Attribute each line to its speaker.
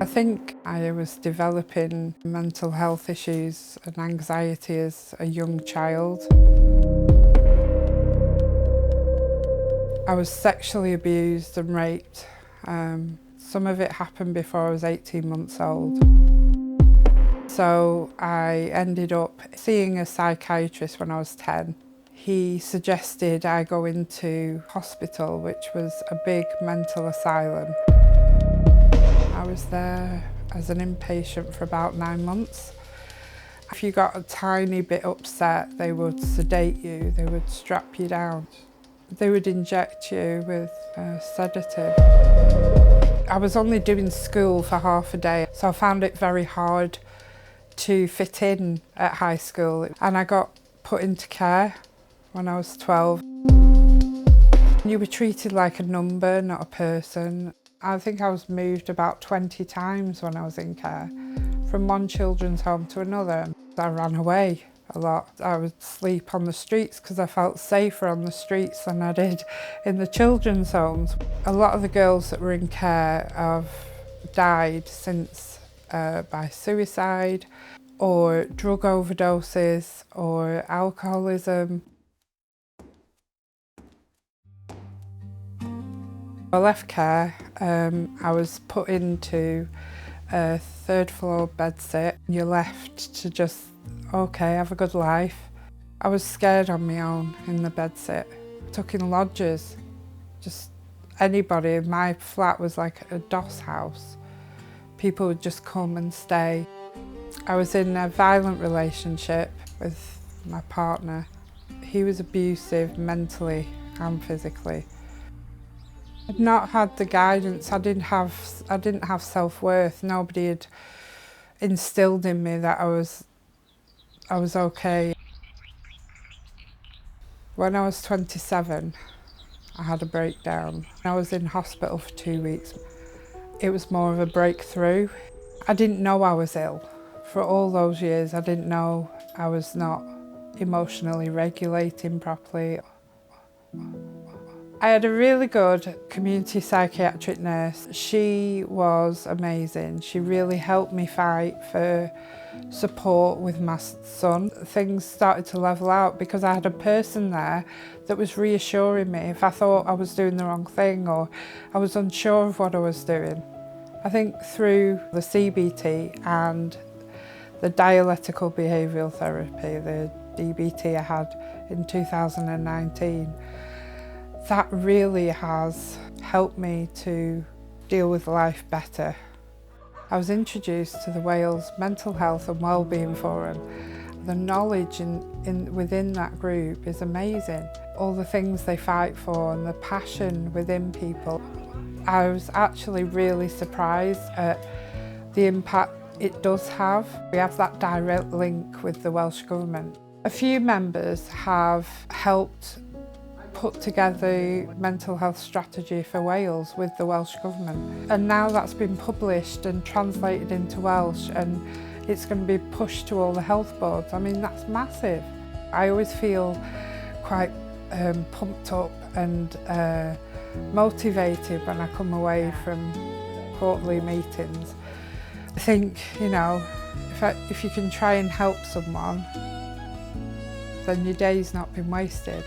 Speaker 1: I think I was developing mental health issues and anxiety as a young child. I was sexually abused and raped. Some of it happened before I was 18 months old. So I ended up seeing a psychiatrist when I was 10. He suggested I go into hospital, which was a big mental asylum. I was there as an inpatient for about 9 months. If you got a tiny bit upset, they would sedate you, they would strap you down. They would inject you with a sedative. I was only doing school for half a day, so I found it very hard to fit in at high school. And I got put into care when I was 12. You were treated like a number, not a person. I think I was moved about 20 times when I was in care, from one children's home to another. I ran away a lot. I would sleep on the streets because I felt safer on the streets than I did in the children's homes. A lot of the girls that were in care have died since by suicide or drug overdoses or alcoholism. I left care. I was put into a third floor bedsit. You're left to just, okay, have a good life. I was scared on my own in the bedsit. I took in lodgers, just anybody. My flat was like a doss house. People would just come and stay. I was in a violent relationship with my partner. He was abusive mentally and physically. I'd not had the guidance. I didn't have self-worth. Nobody had instilled in me that I was okay. When I was 27, I had a breakdown. I was in hospital for 2 weeks. It was more of a breakthrough. I didn't know I was ill. For all those years, I didn't know I was not emotionally regulating properly. I had a really good community psychiatric nurse. She was amazing. She really helped me fight for support with my son. Things started to level out because I had a person there that was reassuring me if I thought I was doing the wrong thing or I was unsure of what I was doing. I think through the CBT and the dialectical behavioural therapy, the DBT I had in 2019, that really has helped me to deal with life better. I was introduced to the Wales Mental Health and Wellbeing Forum. The knowledge within that group is amazing. All the things they fight for and the passion within people. I was actually really surprised at the impact it does have. We have that direct link with the Welsh Government. A few members have helped put together mental health strategy for Wales with the Welsh Government. And now that's been published and translated into Welsh and it's going to be pushed to all the health boards. I mean, that's massive. I always feel quite pumped up and motivated when I come away from quarterly meetings. I think, you know, if you can try and help someone, then your day's not been wasted.